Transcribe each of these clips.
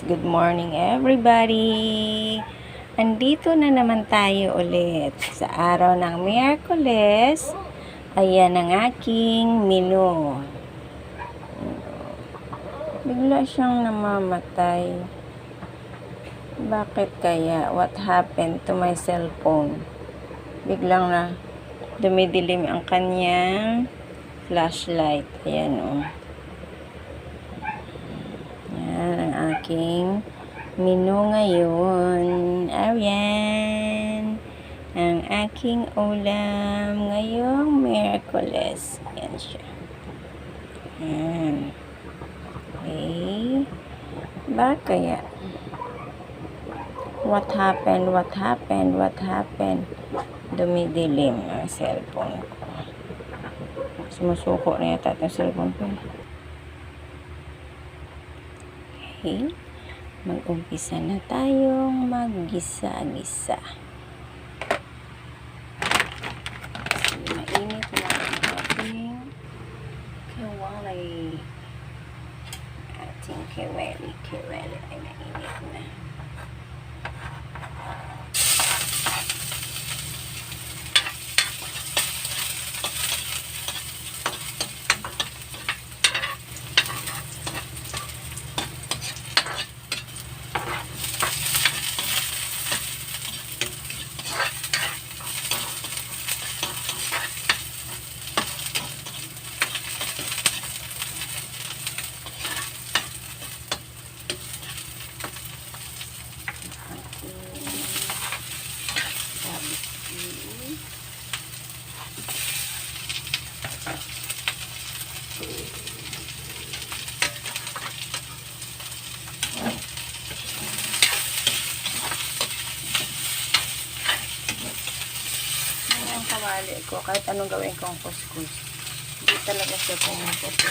Good morning everybody! Andito na naman tayo ulit sa araw ng Miyerkules. Ayan ang aking menu. Bigla siyang namamatay. Bakit kaya? What happened to my cellphone? Biglang na dumidilim ang kanyang flashlight. Ayan o. Yan ang aking menu ngayon. Ayan. Ang aking ulam ngayong Miyerkules. Yan siya. Ayan. Okay. Bakit kaya? What happened? What happened? What happened? Dumidilim ang cellphone ko. Sumusuko na yata ang cellphone ko. Okay. Mag-umpisa na tayong maggisa-gisa. Mainit na ang ating kawali. Ating kawali ay mainit na. Kawali ko, kahit anong gawin kong kuskus, hindi talaga siya pumuputi.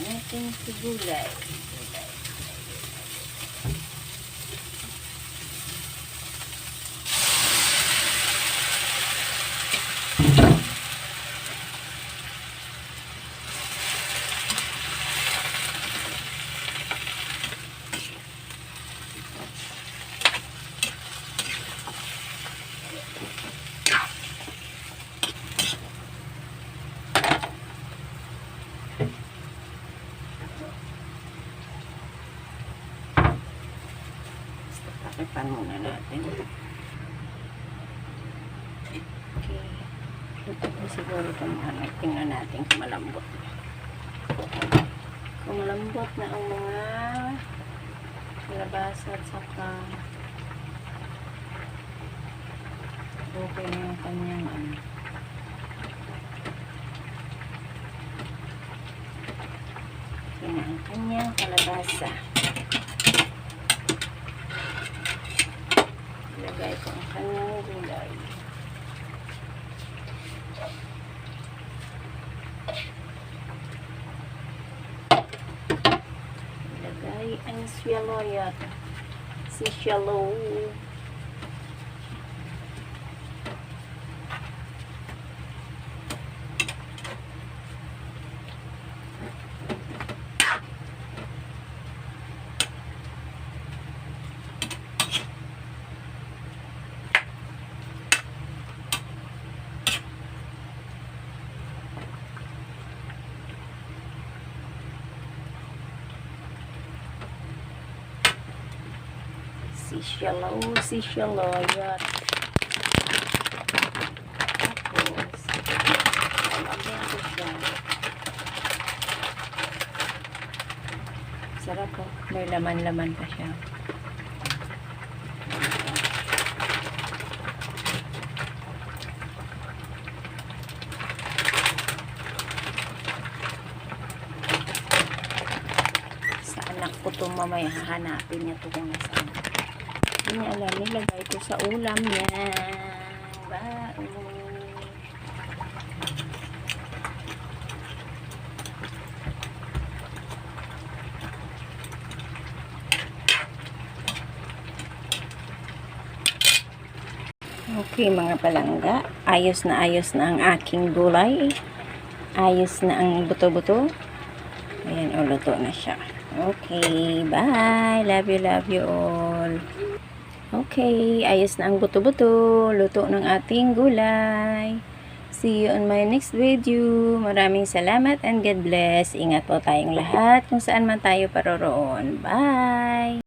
Natin si gulay. Takipan muna natin. Okay. Ito po siguro itong ano. Tingnan natin kung malambot. Kung malambot na ang mga labasa at saka okay na yung kanyang ano. Okay na ang kanyang kalabasa. Ilagay ko ang kanyang gulay. Ilagay ang siyaloyat. Si siyalo. Si siyaloyat. Tapos, alagyan ko siya. Sarap po. May laman-laman pa siya. mamaya hahanapin niya ito kung nasaan. Hindi niya alam, nilagay ko sa ulam niya. Baon. Okay mga palangga, ayos na ang aking gulay. Ayos na ang buto-buto. Ayan, luto na siya. Okay, bye. Love you all. Okay, ayos na ang buto-buto. Luto ng ating gulay. See you on my next video. Maraming salamat and God bless. Ingat po tayong lahat kung saan man tayo paroroon. Bye!